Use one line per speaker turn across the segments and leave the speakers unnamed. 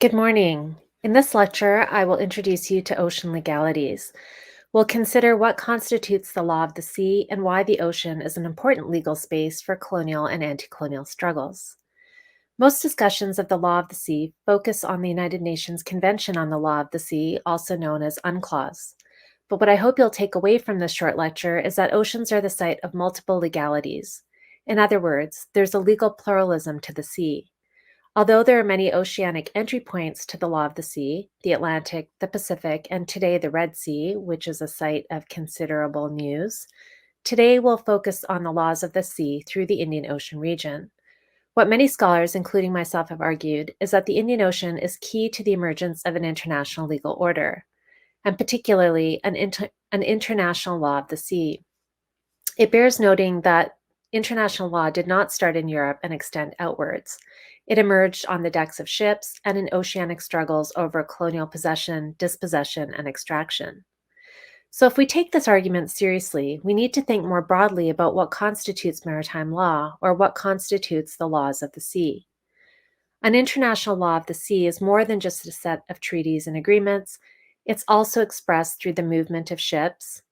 Good morning. In this lecture, I will introduce you to ocean legalities. We'll consider what constitutes the law of the sea and why the ocean is an important legal space for colonial and anti-colonial struggles. Most discussions of the law of the sea focus on the United Nations Convention on the Law of the Sea, also known as UNCLOS. But what I hope you'll take away from this short lecture is that oceans are the site of multiple legalities. In other words, there's a legal pluralism to the sea. Although there are many oceanic entry points to the law of the sea, the Atlantic, the Pacific, and today the Red Sea, which is a site of considerable news, today we'll focus on the laws of the sea through the Indian Ocean region. What many scholars, including myself, have argued is that the Indian Ocean is key to the emergence of an international legal order, and particularly an international law of the sea. It bears noting that international law did not start in Europe and extend outwards. It emerged on the decks of ships and in oceanic struggles over colonial possession, dispossession, and extraction. So, if we take this argument seriously, we need to think more broadly about what constitutes maritime law or what constitutes the laws of the sea. An international law of the sea is more than just a set of treaties and agreements, it's also expressed through the movement of ships,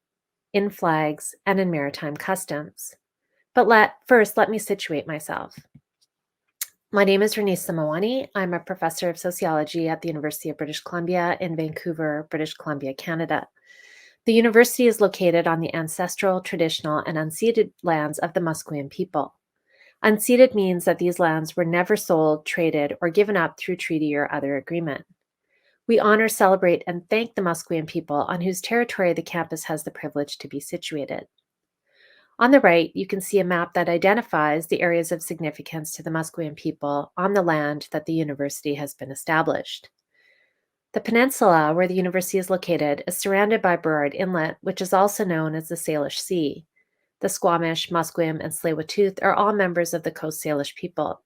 in flags, and in maritime customs. But first, let me situate myself. My name is Renisa Mawani. I'm a professor of sociology at the University of British Columbia in Vancouver, British Columbia, Canada. The university is located on the ancestral, traditional, and unceded lands of the Musqueam people. Unceded means that these lands were never sold, traded, or given up through treaty or other agreement. We honor, celebrate, and thank the Musqueam people on whose territory the campus has the privilege to be situated. On the right, you can see a map that identifies the areas of significance to the Musqueam people on the land that the university has been established. The peninsula where the university is located is surrounded by Burrard Inlet, which is also known as the Salish Sea. The Squamish, Musqueam, and Tsleil-Waututh are all members of the Coast Salish people.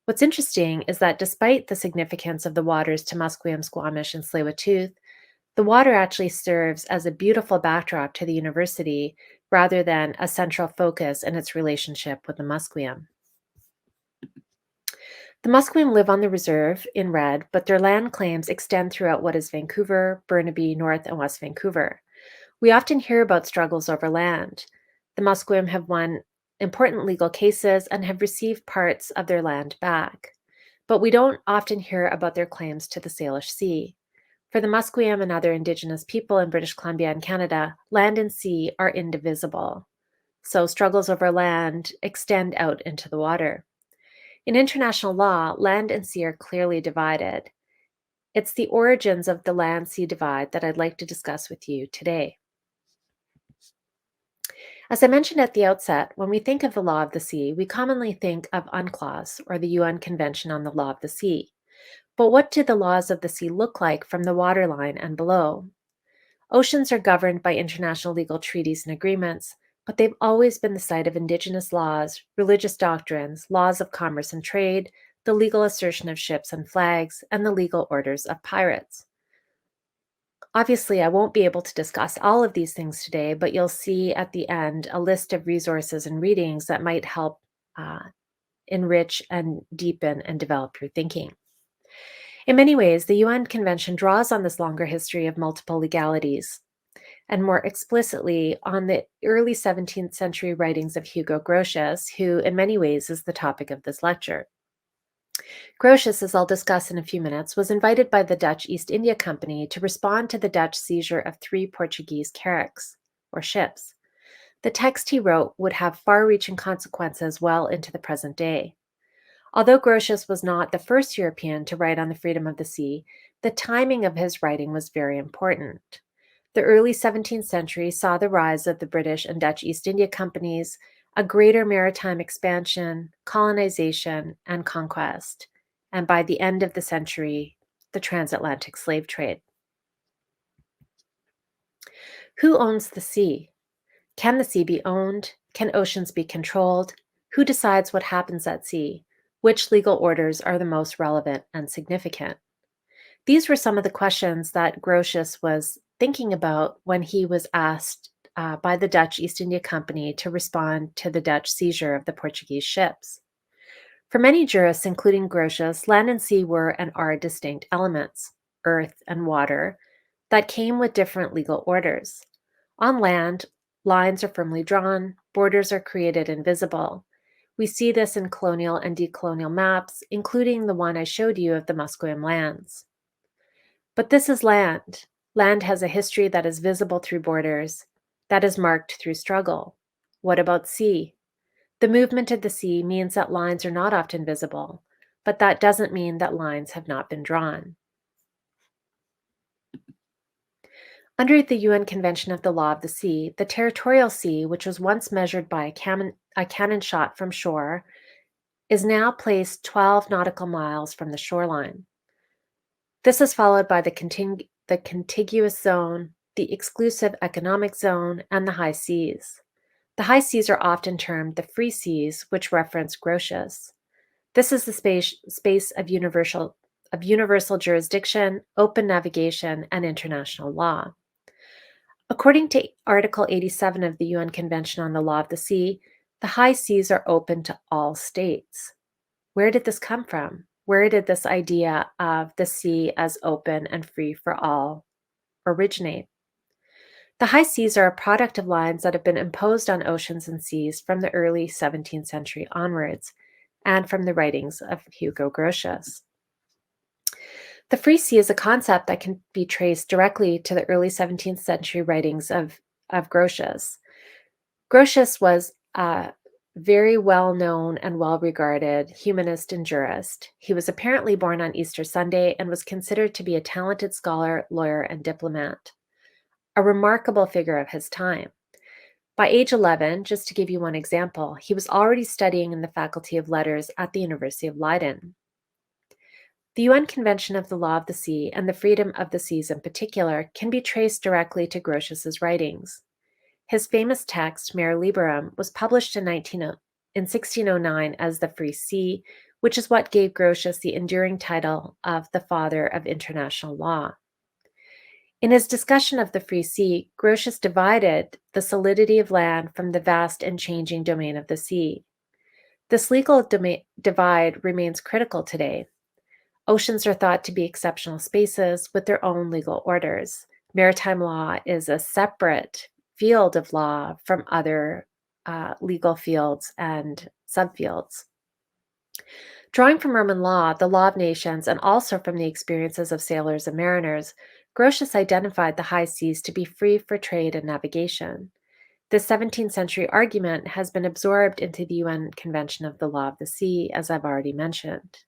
What's interesting is that despite the significance of the waters to Musqueam, Squamish, and Tsleil-Waututh, the water actually serves as a beautiful backdrop to the university rather than a central focus in its relationship with the Musqueam. The Musqueam live on the reserve in red, but their land claims extend throughout what is Vancouver, Burnaby, North and West Vancouver. We often hear about struggles over land. The Musqueam have won important legal cases and have received parts of their land back. But we don't often hear about their claims to the Salish Sea. For the Musqueam and other Indigenous people in British Columbia and Canada, land and sea are indivisible. So struggles over land extend out into the water. In international law, land and sea are clearly divided. It's the origins of the land-sea divide that I'd like to discuss with you today. As I mentioned at the outset, when we think of the law of the sea, we commonly think of UNCLOS, or the UN Convention on the Law of the Sea. But what do the laws of the sea look like from the waterline and below? Oceans are governed by international legal treaties and agreements, but they've always been the site of Indigenous laws, religious doctrines, laws of commerce and trade, the legal assertion of ships and flags, and the legal orders of pirates. Obviously, I won't be able to discuss all of these things today, but you'll see at the end a list of resources and readings that might help enrich and deepen and develop your thinking. In many ways, the UN Convention draws on this longer history of multiple legalities, and more explicitly on the early 17th century writings of Hugo Grotius, who in many ways is the topic of this lecture. Grotius, as I'll discuss in a few minutes, was invited by the Dutch East India Company to respond to the Dutch seizure of 3 Portuguese carracks, or ships. The text he wrote would have far-reaching consequences well into the present day. Although Grotius was not the first European to write on the freedom of the sea, the timing of his writing was very important. The early 17th century saw the rise of the British and Dutch East India Companies, a greater maritime expansion, colonization, and conquest, and by the end of the century, the transatlantic slave trade. Who owns the sea? Can the sea be owned? Can oceans be controlled? Who decides what happens at sea? Which legal orders are the most relevant and significant? These were some of the questions that Grotius was thinking about when he was asked by the Dutch East India Company to respond to the Dutch seizure of the Portuguese ships. For many jurists, including Grotius, land and sea were and are distinct elements, earth and water, that came with different legal orders. On land, lines are firmly drawn, borders are created and visible. We see this in colonial and decolonial maps, including the one I showed you of the Musqueam lands. But this is land. Land has a history that is visible through borders, that is marked through struggle. What about sea? The movement of the sea means that lines are not often visible, but that doesn't mean that lines have not been drawn. Under the UN Convention of the Law of the Sea, the territorial sea, which was once measured by a cannon shot from shore, is now placed 12 nautical miles from the shoreline. This is followed by the contiguous zone, the exclusive economic zone, and the high seas. The high seas are often termed the free seas, which reference Grotius. This is the space of universal jurisdiction, open navigation, and international law. According to Article 87 of the UN Convention on the Law of the Sea, the high seas are open to all states. Where did this come from? Where did this idea of the sea as open and free for all originate? The high seas are a product of lines that have been imposed on oceans and seas from the early 17th century onwards, and from the writings of Hugo Grotius. The free sea is a concept that can be traced directly to the early 17th century writings of Grotius. Grotius was a very well-known and well-regarded humanist and jurist. He was apparently born on Easter Sunday and was considered to be a talented scholar, lawyer, and diplomat, a remarkable figure of his time. By age 11, just to give you one example, he was already studying in the Faculty of Letters at the University of Leiden. The UN Convention of the Law of the Sea, and the freedom of the seas in particular, can be traced directly to Grotius's writings. His famous text, Mare Liberum, was published in 1609 as The Free Sea, which is what gave Grotius the enduring title of the father of international law. In his discussion of the free sea, Grotius divided the solidity of land from the vast and changing domain of the sea. This legal divide remains critical today. Oceans are thought to be exceptional spaces with their own legal orders. Maritime law is a separate field of law from other legal fields and subfields. Drawing from Roman law, the law of nations, and also from the experiences of sailors and mariners, Grotius identified the high seas to be free for trade and navigation. This 17th century argument has been absorbed into the UN Convention of the Law of the Sea, as I've already mentioned.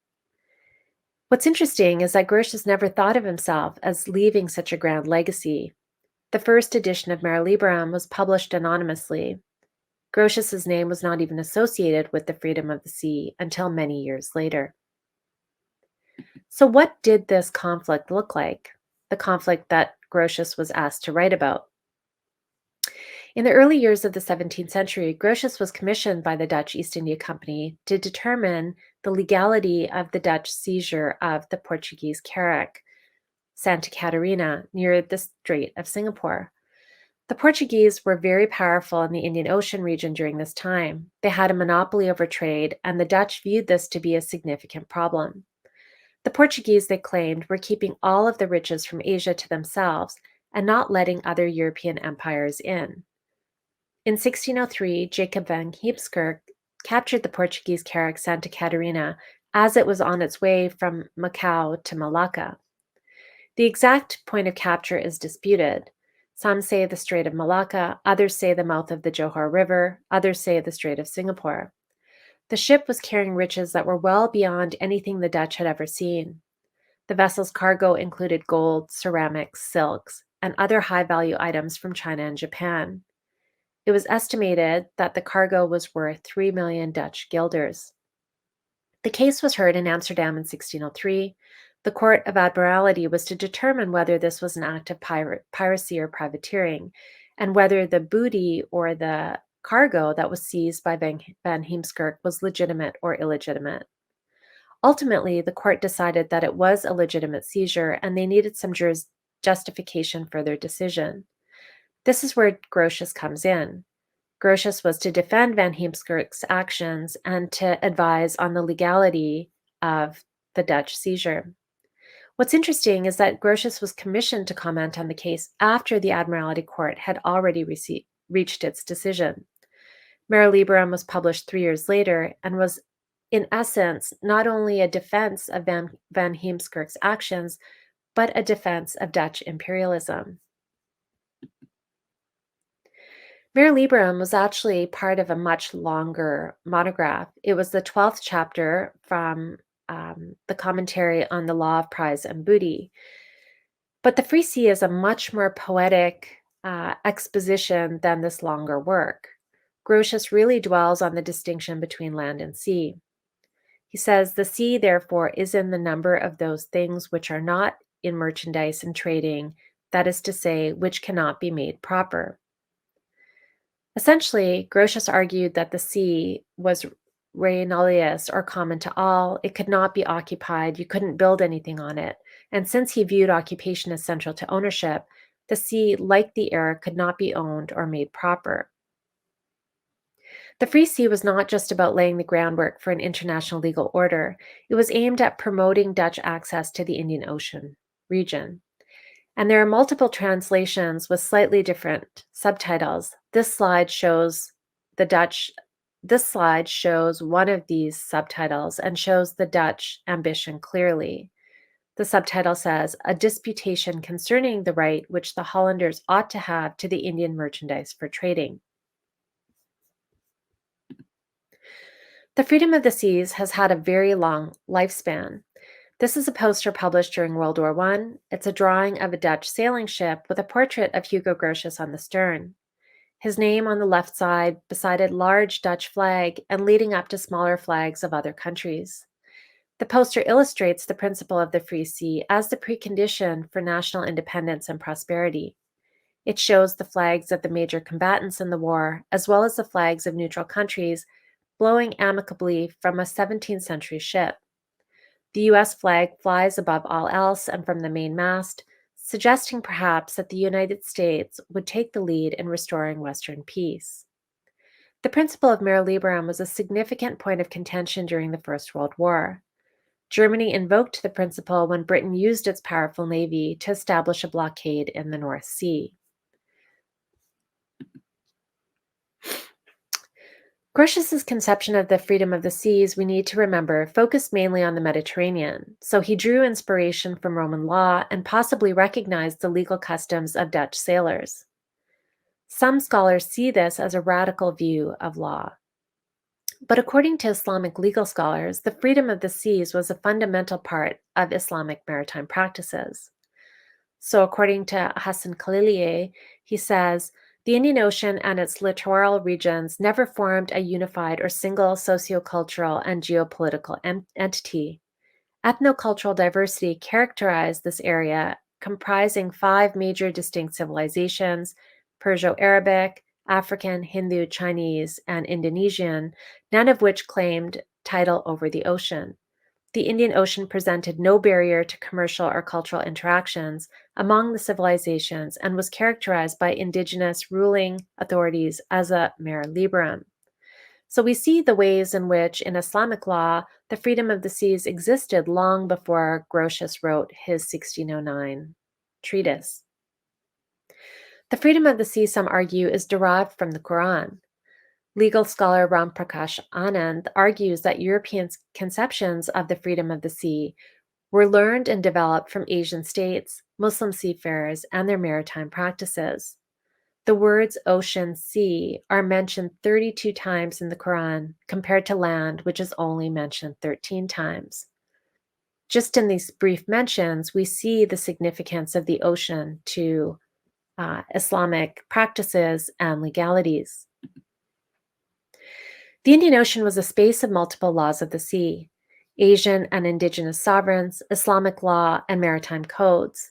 What's interesting is that Grotius never thought of himself as leaving such a grand legacy. The first edition of Mare Liberum was published anonymously. Grotius's name was not even associated with the freedom of the sea until many years later. So what did this conflict look like? The conflict that Grotius was asked to write about. In the early years of the 17th century, Grotius was commissioned by the Dutch East India Company to determine the legality of the Dutch seizure of the Portuguese carrack, Santa Catarina, near the Strait of Singapore. The Portuguese were very powerful in the Indian Ocean region during this time. They had a monopoly over trade, and the Dutch viewed this to be a significant problem. The Portuguese, they claimed, were keeping all of the riches from Asia to themselves and not letting other European empires in. In 1603, Jacob van Heemskerk captured the Portuguese carrack Santa Catarina as it was on its way from Macau to Malacca. The exact point of capture is disputed. Some say the Strait of Malacca, others say the mouth of the Johor River, others say the Strait of Singapore. The ship was carrying riches that were well beyond anything the Dutch had ever seen. The vessel's cargo included gold, ceramics, silks, and other high-value items from China and Japan. It was estimated that the cargo was worth 3 million Dutch guilders. The case was heard in Amsterdam in 1603. The Court of Admiralty was to determine whether this was an act of piracy or privateering, and whether the booty or the cargo that was seized by Van Heemskerk was legitimate or illegitimate. Ultimately, the court decided that it was a legitimate seizure, and they needed some justification for their decision. This is where Grotius comes in. Grotius was to defend Van Heemskerk's actions and to advise on the legality of the Dutch seizure. What's interesting is that Grotius was commissioned to comment on the case after the Admiralty Court had already reached its decision. Mare Liberum was published 3 years later and was, in essence, not only a defense of Van Heemskerk's actions, but a defense of Dutch imperialism. Mare Liberum was actually part of a much longer monograph. It was the 12th chapter from the commentary on the law of prize and booty. But the Free Sea is a much more poetic exposition than this longer work. Grotius really dwells on the distinction between land and sea. He says, the sea, therefore, is in the number of those things which are not in merchandise and trading, that is to say, which cannot be made proper. Essentially, Grotius argued that the sea was re nullius, or common to all. It could not be occupied. You couldn't build anything on it. And since he viewed occupation as central to ownership, the sea, like the air, could not be owned or made proper. The Free Sea was not just about laying the groundwork for an international legal order. It was aimed at promoting Dutch access to the Indian Ocean region. And there are multiple translations with slightly different subtitles. This slide shows one of these subtitles and shows the Dutch ambition clearly. The subtitle says, "A disputation concerning the right which the Hollanders ought to have to the Indian merchandise for trading." The freedom of the seas has had a very long lifespan. This is a poster published during World War I. It's a drawing of a Dutch sailing ship with a portrait of Hugo Grotius on the stern. His name on the left side beside a large Dutch flag and leading up to smaller flags of other countries. The poster illustrates the principle of the Free Sea as the precondition for national independence and prosperity. It shows the flags of the major combatants in the war, as well as the flags of neutral countries, blowing amicably from a 17th century ship. The U.S. flag flies above all else and from the main mast, suggesting perhaps that the United States would take the lead in restoring Western peace. The principle of mare liberum was a significant point of contention during the First World War. Germany invoked the principle when Britain used its powerful navy to establish a blockade in the North Sea. Grotius's conception of the freedom of the seas, we need to remember, focused mainly on the Mediterranean, so he drew inspiration from Roman law and possibly recognized the legal customs of Dutch sailors. Some scholars see this as a radical view of law. But according to Islamic legal scholars, the freedom of the seas was a fundamental part of Islamic maritime practices. So according to Hassan Khalilieh, he says, the Indian Ocean and its littoral regions never formed a unified or single sociocultural and geopolitical entity. Ethnocultural diversity characterized this area, comprising 5 major distinct civilizations: Perso-Arabic, African, Hindu, Chinese, and Indonesian, none of which claimed title over the ocean. The Indian Ocean presented no barrier to commercial or cultural interactions among the civilizations and was characterized by indigenous ruling authorities as a mare liberum. So we see the ways in which, in Islamic law, the freedom of the seas existed long before Grotius wrote his 1609 treatise. The freedom of the sea, some argue, is derived from the Quran. Legal scholar Ram Prakash Anand argues that European conceptions of the freedom of the sea were learned and developed from Asian states, Muslim seafarers, and their maritime practices. The words ocean, sea are mentioned 32 times in the Quran, compared to land, which is only mentioned 13 times. Just in these brief mentions, we see the significance of the ocean to Islamic practices and legalities. The Indian Ocean was a space of multiple laws of the sea: Asian and indigenous sovereigns, Islamic law, and maritime codes.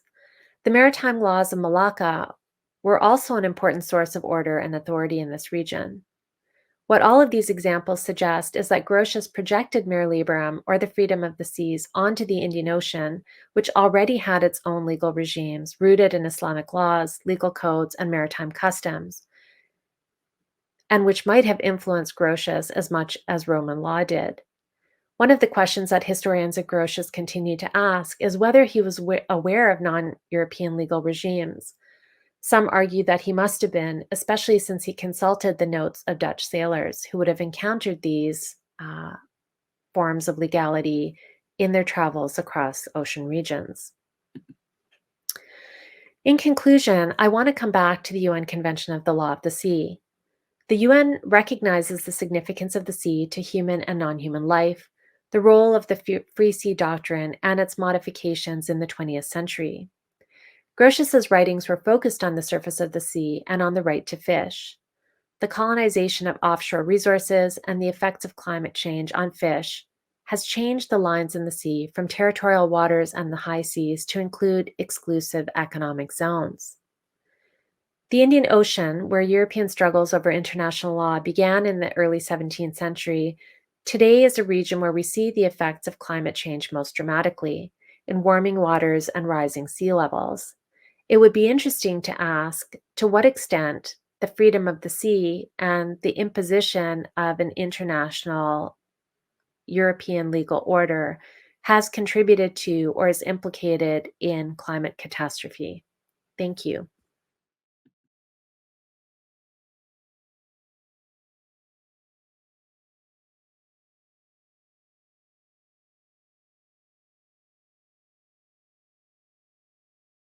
The maritime laws of Malacca were also an important source of order and authority in this region. What all of these examples suggest is that Grotius projected mare liberum, or the freedom of the seas, onto the Indian Ocean, which already had its own legal regimes rooted in Islamic laws, legal codes, and maritime customs. and which might have influenced Grotius as much as Roman law did. One of the questions that historians of Grotius continue to ask is whether he was aware of non-European legal regimes. Some argue that he must have been, especially since he consulted the notes of Dutch sailors who would have encountered these forms of legality in their travels across ocean regions. In conclusion, I want to come back to the UN Convention of the Law of the Sea. The UN recognizes the significance of the sea to human and non-human life, the role of the Free Sea Doctrine, and its modifications in the 20th century. Grotius's writings were focused on the surface of the sea and on the right to fish. The colonization of offshore resources and the effects of climate change on fish has changed the lines in the sea from territorial waters and the high seas to include exclusive economic zones. The Indian Ocean, where European struggles over international law began in the early 17th century, today is a region where we see the effects of climate change most dramatically, in warming waters and rising sea levels. It would be interesting to ask to what extent the freedom of the sea and the imposition of an international European legal order has contributed to or is implicated in climate catastrophe. Thank you.